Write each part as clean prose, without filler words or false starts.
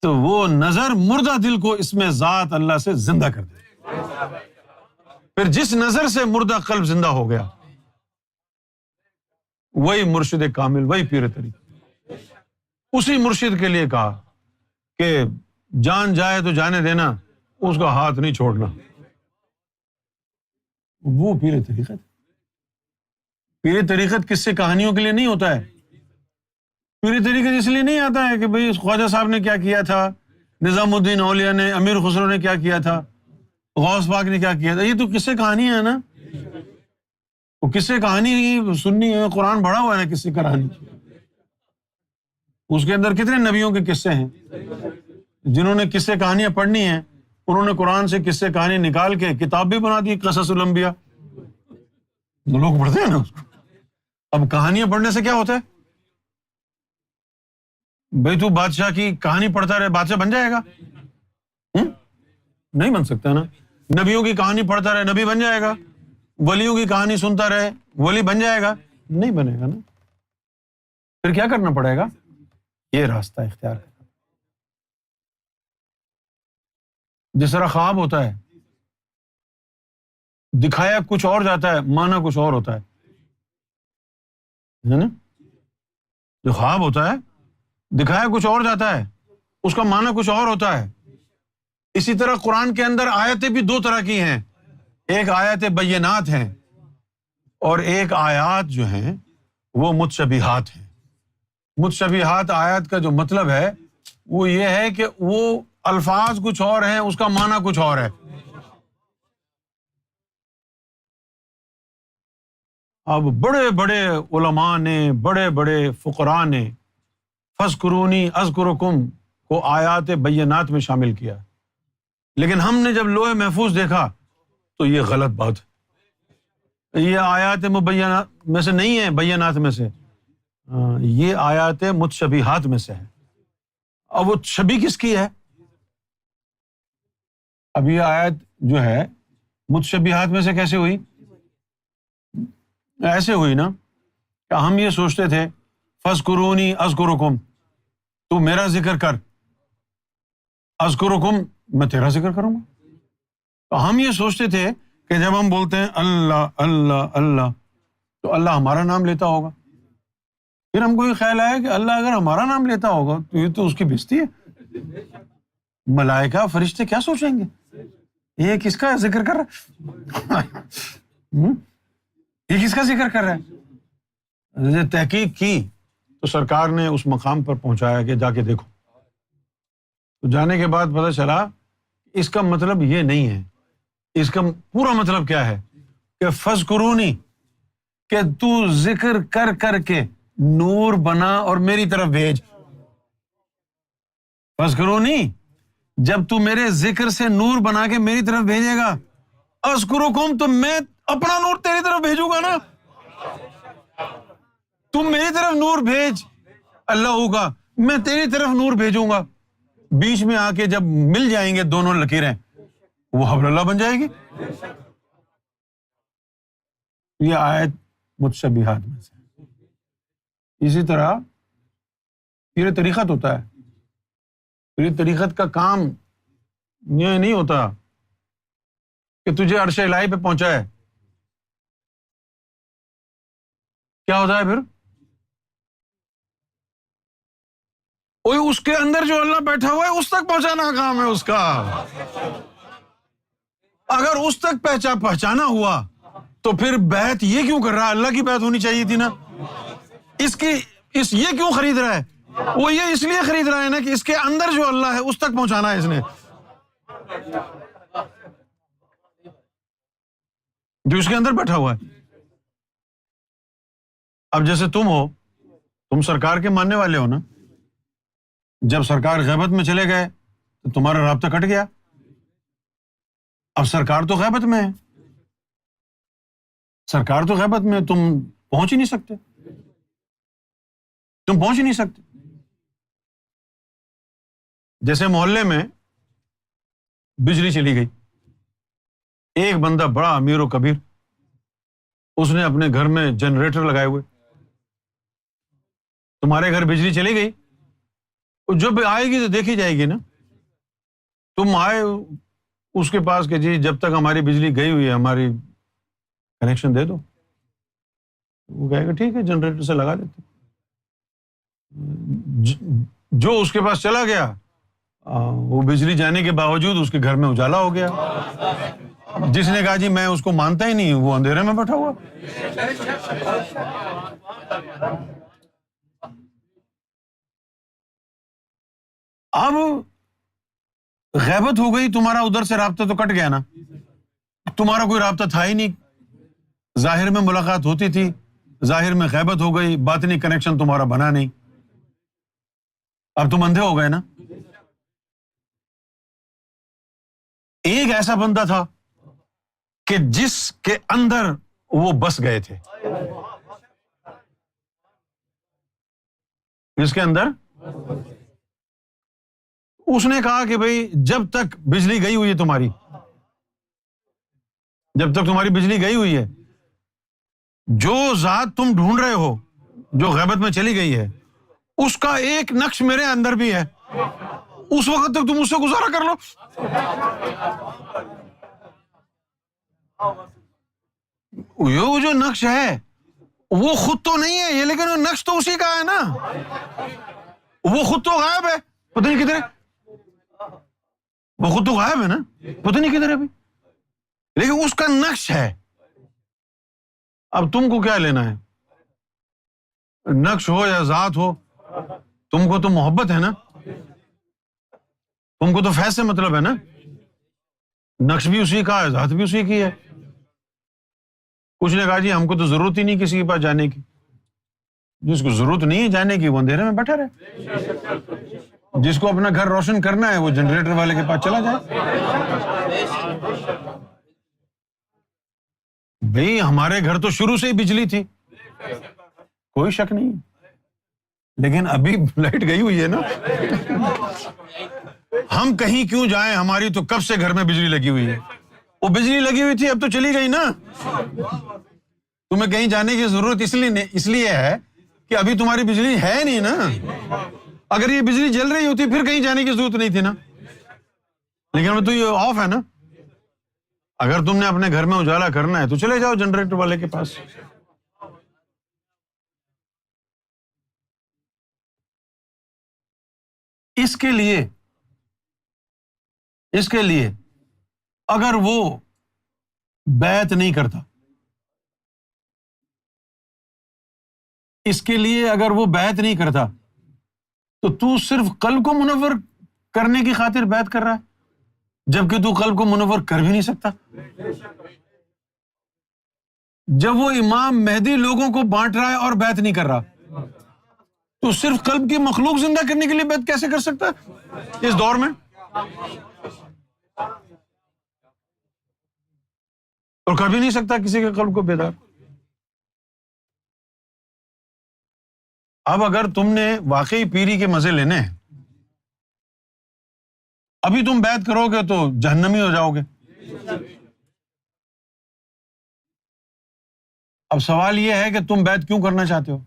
تو وہ نظر مردہ دل کو اس میں ذات اللہ سے زندہ کر دے. پھر جس نظر سے مردہ قلب زندہ ہو گیا وہی مرشد کامل، وہی پیر طریقہ. اسی مرشد کے لیے کہا کہ جان جائے تو جانے دینا، اس کا ہاتھ نہیں چھوڑنا. وہ پیر طریقت. پیر طریقت کس سے کہانیوں کے لیے نہیں ہوتا ہے. پیر طریقت اس لیے نہیں آتا ہے کہ بھئی خواجہ صاحب نے کیا کیا تھا، نظام الدین اولیاء نے، امیر خسرو نے کیا کیا تھا، غوث پاک نے کیا کیا تھا. یہ تو قصے کہانی ہے نا. وہ قصے کہانی سننی ہے، قرآن بڑھا ہوا ہے نا قصے کہانی. اس کے اندر کتنے نبیوں کے قصے ہیں. جنہوں نے قصے کہانیاں پڑھنی ہیں انہوں نے قرآن سے قصے کہانی نکال کے کتاب بھی بنا دی، قصص الانبیاء. لوگ پڑھتے ہیں نا اس کو. اب کہانیاں پڑھنے سے کیا ہوتا ہے؟ بھئی تو بادشاہ کی کہانی پڑھتا رہے بادشاہ بن جائے گا؟ نہیں بن سکتا نا. نبیوں کی کہانی پڑھتا رہے نبی بن جائے گا؟ ولیوں کی کہانی سنتا رہے ولی بن جائے گا؟ نہیں بنے گا نا. پھر کیا کرنا پڑے گا؟ یہ راستہ اختیار کرنا. جس طرح خواب ہوتا ہے، دکھایا کچھ اور جاتا ہے، مانا کچھ اور ہوتا ہے نا. جو خواب ہوتا ہے دکھایا کچھ اور جاتا ہے، اس کا مانا کچھ اور ہوتا ہے. اسی طرح قرآن کے اندر آیتیں بھی دو طرح کی ہیں. ایک آیت بینات ہیں اور ایک آیات جو ہیں وہ متشبیہات ہیں. متشبیہات آیات کا جو مطلب ہے وہ یہ ہے کہ وہ الفاظ کچھ اور ہیں، اس کا معنی کچھ اور ہے. اب بڑے بڑے علماء نے، بڑے بڑے فقراء نے فاذکرونی اذکرکم کو آیات بینات میں شامل کیا، لیکن ہم نے جب لوح محفوظ دیکھا تو یہ غلط بات ہے. یہ آیات مبینات میں سے نہیں ہے، بینات میں سے، یہ آیات متشبیہات میں سے ہے. اب وہ شبیہ کس کی ہے؟ اب یہ آیت جو ہے متشبیہات میں سے کیسے ہوئی؟ ایسے ہوئی نا کہ ہم یہ سوچتے تھے فاذکرونی اذکرکم، تو میرا ذکر کر، اذکرکم میں تیرا ذکر کروں گا. تو ہم یہ سوچتے تھے کہ جب ہم بولتے ہیں اللہ اللہ اللہ تو اللہ ہمارا نام لیتا ہوگا. پھر ہم کو یہ خیال آیا کہ اللہ اگر ہمارا نام لیتا ہوگا تو یہ تو اس کی بےزتی ہے. ملائکہ فرشتے کیا سوچیں گے، یہ کس کا ذکر کر رہا ہے، یہ کس کا ذکر کر رہا ہے. تحقیق کی تو سرکار نے اس مقام پر پہنچایا کہ جا کے دیکھو. تو جانے کے بعد پتہ چلا اس کا مطلب یہ نہیں ہے. اس کا پورا مطلب کیا ہے کہ فاذکرونی، کہ تو ذکر کر کر کے نور بنا اور میری طرف بھیج. فاذکرونی، جب تو میرے ذکر سے نور بنا کے میری طرف بھیجے گا، اذکرکم تو میں اپنا نور تیری طرف بھیجوں گا نا. تم میری طرف نور بھیج، اللہ ہوگا، میں تیری طرف نور بھیجوں گا. بیچ میں آ کے جب مل جائیں گے دونوں لکیریں وہ حبل اللہ بن جائے گی. یہ آیت متشبیہات میں سے. اسی طرح پیر طریقت ہوتا ہے. پیر طریقت کا کام یہ نہیں ہوتا کہ تجھے عرش الہی پہ پہنچائے. کیا ہوتا ہے پھر؟ اس کے اندر جو اللہ بیٹھا ہوا ہے اس تک پہنچانا کام ہے اس کا. اگر اس تک پہنچانا ہوا تو پھر بیعت یہ کیوں کر رہا ہے؟ اللہ کی بیعت ہونی چاہیے تھی نا. یہ کیوں خرید رہا ہے؟ وہ یہ اس لیے خرید رہا ہے نا کہ اس کے اندر جو اللہ ہے اس تک پہنچانا ہے اس نے، جو اس کے اندر بیٹھا ہوا ہے. اب جیسے تم ہو، تم سرکار کے ماننے والے ہو نا. جب سرکار غیبت میں چلے گئے تو تمہارا رابطہ کٹ گیا. اب سرکار تو غیبت میں ہے، سرکار تو غیبت میں، تم پہنچ ہی نہیں سکتے، تم پہنچ ہی نہیں سکتے. جیسے محلے میں بجلی چلی گئی، ایک بندہ بڑا امیر و کبیر، اس نے اپنے گھر میں جنریٹر لگائے ہوئے. تمہارے گھر بجلی چلی گئی، جب آئے گی تو دیکھی جائے گی نا. تم آئے اس کے پاس کہ جی جب تک ہماری بجلی گئی ہوئی ہے ہماری کنیکشن دے دو. وہ کہے گا ٹھیک ہے جنریٹر سے لگا دیتے. جو اس کے پاس چلا گیا وہ بجلی جانے کے باوجود اس کے گھر میں اجالا ہو گیا. جس نے کہا جی میں اس کو مانتا ہی نہیں وہ اندھیرے میں بیٹھا ہوا. اب غیبت ہو گئی, تمہارا ادھر سے رابطہ تو کٹ گیا نا, تمہارا کوئی رابطہ تھا ہی نہیں. ظاہر میں ملاقات ہوتی تھی, ظاہر میں غیبت ہو گئی, باطنی کنیکشن تمہارا بنا نہیں. اب تم اندھے ہو گئے نا. ایک ایسا بندہ تھا کہ جس کے اندر وہ بس گئے تھے, جس کے اندر اس نے کہا کہ بھئی جب تک بجلی گئی ہوئی ہے تمہاری, جب تک تمہاری بجلی گئی ہوئی ہے, جو ذات تم ڈھونڈ رہے ہو جو غیبت میں چلی گئی ہے اس کا ایک نقش میرے اندر بھی ہے, اس وقت تک تم اس سے گزارا کر لو. یہ جو نقش ہے وہ خود تو نہیں ہے یہ, لیکن وہ نقش تو اسی کا ہے نا. وہ خود تو غائب ہے, پتہ نہیں کدھر ہے. وہ خود تو غائب ہے نا, پتہ نہیں کدھر ہے ابھی, لیکن اس کا نقش ہے. اب تم کو کیا لینا ہے, نقش ہو یا ذات ہو, تم کو تو محبت ہے نا, تم کو تو فیض سے مطلب ہے نا. نقش بھی اسی کا ہے, ذات بھی اسی کی ہے. کچھ نے کہا جی ہم کو تو ضرورت ہی نہیں کسی کے پاس جانے کی. جس کو ضرورت نہیں ہے جانے کی وہ اندھیرے میں بیٹھا رہے. جس کو اپنا گھر روشن کرنا ہے وہ جنریٹر والے کے پاس چلا جائے. بھئی ہمارے گھر تو شروع سے ہی بجلی تھی, کوئی شک نہیں, لیکن ابھی لائٹ گئی ہوئی ہے نا. ہم کہیں کیوں جائیں, ہماری تو کب سے گھر میں بجلی لگی ہوئی ہے. وہ بجلی لگی ہوئی تھی اب تو چلی گئی نا. تمہیں کہیں جانے کی ضرورت اس لیے ہے کہ ابھی تمہاری بجلی ہے نہیں نا. اگر یہ بجلی جل رہی ہوتی پھر کہیں جانے کی ضرورت نہیں تھی نا, لیکن اب تو یہ آف ہے نا. اگر تم نے اپنے گھر میں اجالا کرنا ہے تو چلے جاؤ جنریٹر والے کے پاس. اس کے لیے اگر وہ بیعت نہیں کرتا, اس کے لیے اگر وہ بیعت نہیں کرتا تو صرف قلب کو منور کرنے کی خاطر بیعت کر رہا ہے, جبکہ تو قلب کو منور کر بھی نہیں سکتا. جب وہ امام مہدی لوگوں کو بانٹ رہا ہے اور بیعت نہیں کر رہا تو صرف قلب کی مخلوق زندہ کرنے کے لیے بیعت کیسے کر سکتا ہے اس دور میں, اور کر بھی نہیں سکتا کسی کے قلب کو بیدار. اب اگر تم نے واقعی پیری کے مزے لینے ہیں, ابھی تم بیعت کرو گے تو جہنمی ہو جاؤ گے. اب سوال یہ ہے کہ تم بیعت کیوں کرنا چاہتے ہو.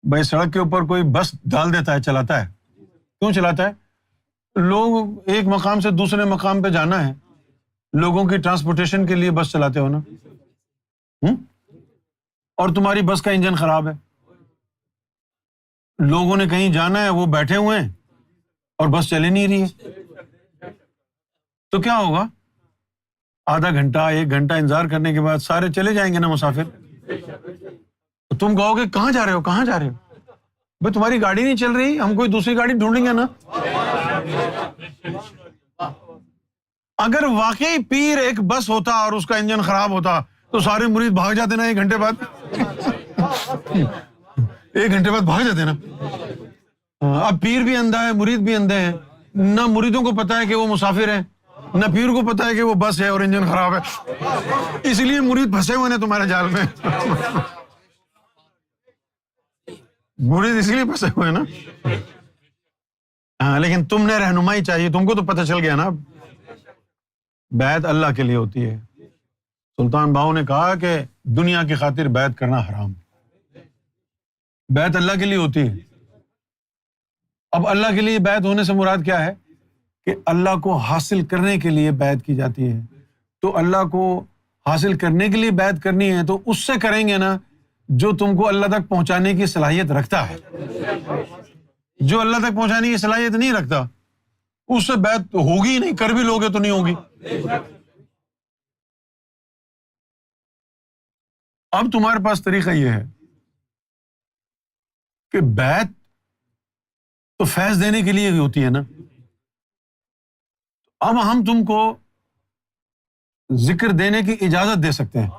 بھائی سڑک کے اوپر کوئی بس ڈال دیتا ہے, چلاتا ہے, کیوں چلاتا ہے؟ لوگ ایک مقام سے دوسرے مقام پہ جانا ہے, لوگوں کی ٹرانسپورٹیشن کے لیے بس چلاتے ہو نا. اور تمہاری بس کا انجن خراب ہے, لوگوں نے کہیں جانا ہے, وہ بیٹھے ہوئے ہیں اور بس چلے نہیں رہی ہے, تو کیا ہوگا؟ آدھا گھنٹہ 1 گھنٹہ انتظار کرنے کے بعد سارے چلے جائیں گے نا مسافر. تم کہو گے کہاں جا رہے ہو, کہاں جا رہے ہو؟ بھائی تمہاری گاڑی نہیں چل رہی, ہم کوئی دوسری گاڑی ڈھونڈیں گے نا. اگر واقعی پیر ایک بس ہوتا اور اس کا انجن خراب ہوتا تو سارے مرید بھاگ جاتے نا 1 گھنٹے بعد. 1 گھنٹے بعد بھاگ جاتے نا. اب پیر بھی اندھا ہے, مرید بھی اندھے ہیں, نہ مریدوں کو پتا ہے کہ وہ مسافر ہیں, نہ پیر کو پتا ہے کہ وہ بس ہے اور انجن خراب ہے, اس لیے مرید پھنسے ہوئے ہیں تمہارے جال میں. مرید اس لیے پھنسے ہوئے ہیں نا. ہاں لیکن تم نے رہنمائی چاہیے, تم کو تو پتہ چل گیا نا. بیعت اللہ کے لیے ہوتی ہے. سلطان باہو نے کہا کہ دنیا کی خاطر بیعت کرنا حرام. بیعت اللہ کے لیے ہوتی ہے. اب اللہ کے لیے بیعت ہونے سے مراد کیا ہے کہ اللہ کو حاصل کرنے کے لیے بیعت کی جاتی ہے. تو اللہ کو حاصل کرنے کے لیے بیعت کرنی ہے تو اس سے کریں گے نا جو تم کو اللہ تک پہنچانے کی صلاحیت رکھتا ہے. جو اللہ تک پہنچانے کی صلاحیت نہیں رکھتا اس سے بیعت ہوگی نہیں، کر بھی لوگے تو نہیں ہوگی. اب تمہارے پاس طریقہ یہ ہے کہ بیعت تو فیض دینے کے لیے بھی ہوتی ہے نا. اب ہم تم کو ذکر دینے کی اجازت دے سکتے ہیں،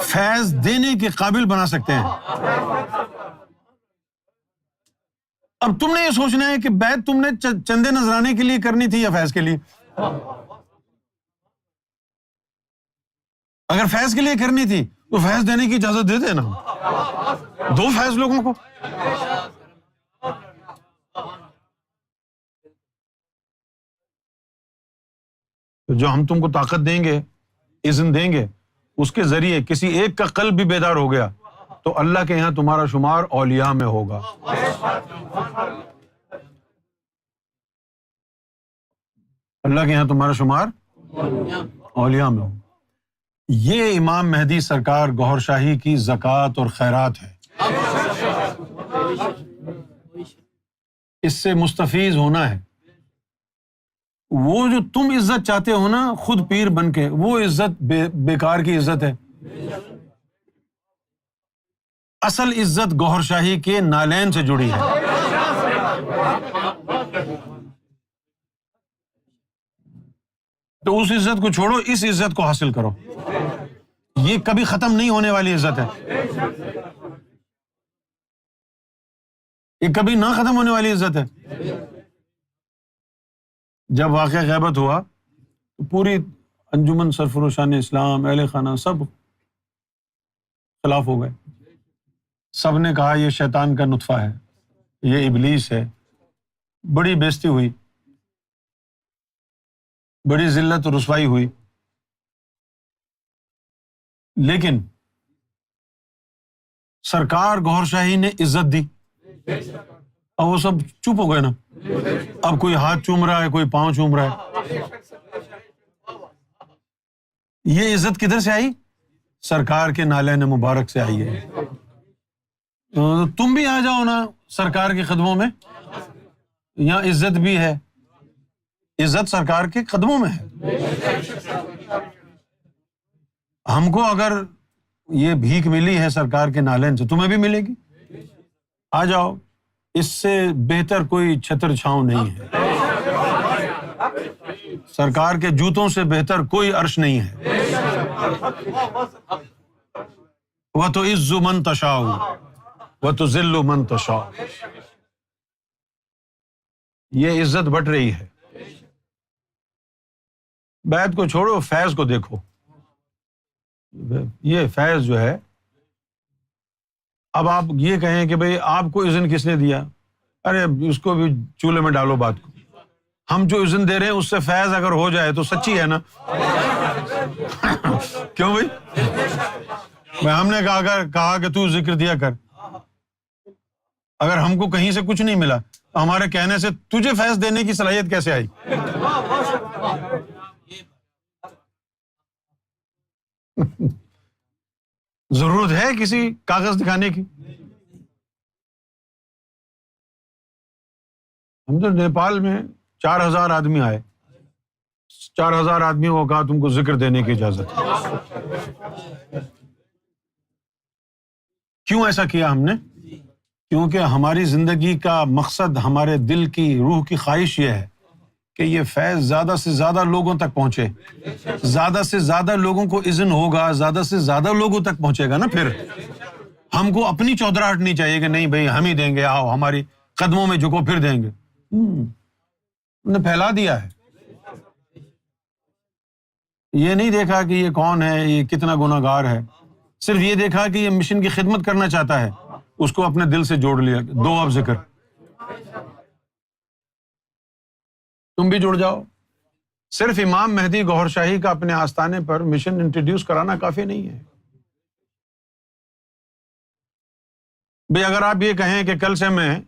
فیض دینے کے قابل بنا سکتے ہیں. اب تم نے یہ سوچنا ہے کہ بیعت تم نے چندے نذرانے کے لیے کرنی تھی یا فیض کے لیے. اگر فیض کے لیے کرنی تھی تو فیض دینے کی اجازت دے دینا، دو فیض لوگوں کو. جو ہم تم کو طاقت دیں گے، اذن دیں گے، اس کے ذریعے کسی ایک کا قلب بھی بیدار ہو گیا تو اللہ کے یہاں تمہارا شمار اولیاء میں ہوگا. اللہ کے یہاں تمہارا شمار اولیاء میں ہوگا. یہ امام مہدی سرکار گوھر شاہی کی زکوٰۃ اور خیرات ہے. اس سے مستفیض ہونا ہے. وہ جو تم عزت چاہتے ہو نا خود پیر بن کے، وہ عزت بیکار کی عزت ہے. اصل عزت گوھر شاہی کے نالین سے جڑی ہے. تو اس عزت کو چھوڑو، اس عزت کو حاصل کرو. یہ کبھی ختم نہیں ہونے والی عزت ہے، یہ کبھی نہ ختم ہونے والی عزت ہے. جب واقعہ غیبت ہوا تو پوری انجمن سرفروشان اسلام، اہل خانہ سب خلاف ہو گئے. سب نے کہا یہ شیطان کا نطفہ ہے، یہ ابلیس ہے. بڑی بےزتی ہوئی، بڑی ذلت و رسوائی ہوئی. لیکن سرکار گوھر شاہی نے عزت دی اور وہ سب چپ ہو گئے نا. اب کوئی ہاتھ چوم رہا ہے، کوئی پاؤں چوم رہا ہے. یہ عزت کدھر سے آئی؟ سرکار کے نالین مبارک سے آئی ہے. تم بھی آ جاؤ نا سرکار کے قدموں میں، یہاں عزت بھی ہے. عزت سرکار کے قدموں میں ہے. ہم کو اگر یہ بھیک ملی ہے سرکار کے نالین سے، تمہیں بھی ملے گی. آ جاؤ، اس سے بہتر کوئی چھتر چھاؤں نہیں ہے. سرکار کے جوتوں سے بہتر کوئی عرش نہیں ہے. وَتُعِزُّ مَن تَشَاءُ وَتُذِلُّ مَن تَشَاءُ. یہ عزت بٹ رہی ہے. بیعت کو چھوڑو، فیض کو دیکھو. یہ فیض جو ہے، اب آپ یہ کہیں کہ بھئی آپ کو اذن کس نے دیا؟ ارے اس کو بھی چولہے میں ڈالو بات کو. ہم جو اذن دے رہے ہیں اس سے فیض اگر ہو جائے تو سچی ہے نا. کیوں بھائی؟ ہم نے کہا کہ تو ذکر دیا کر. اگر ہم کو کہیں سے کچھ نہیں ملا تو ہمارے کہنے سے تجھے فیض دینے کی صلاحیت کیسے آئی؟ ضرورت ہے کسی کاغذ دکھانے کی؟ ہم تو نیپال میں 4000 آدمی آئے، 4000 آدمیوں کو کہا تم کو ذکر دینے کی اجازت ہے. کیوں ایسا کیا ہم نے؟ کیونکہ ہماری زندگی کا مقصد، ہمارے دل کی روح کی خواہش یہ ہے کہ یہ فیض زیادہ سے زیادہ لوگوں تک پہنچے. زیادہ سے زیادہ لوگوں کو اذن ہوگا، زیادہ سے زیادہ لوگوں تک پہنچے گا نا. پھر ہم کو اپنی چودراہٹ نہیں چاہیے کہ نہیں بھائی ہم ہی دیں گے، آؤ ہماری قدموں میں جھکو پھر دیں گے. نے پھیلا دیا ہے. یہ نہیں دیکھا کہ یہ کون ہے، یہ کتنا گناہ گار ہے. صرف یہ دیکھا کہ یہ مشن کی خدمت کرنا چاہتا ہے، اس کو اپنے دل سے جوڑ لیا. دو اب ذکر، تم بھی جڑ جاؤ. صرف امام مہدی گوھر شاہی کا اپنے آستانے پر مشن انٹروڈیوس کرانا کافی نہیں ہے. بھئی اگر آپ یہ کہیں کہ کل سے میں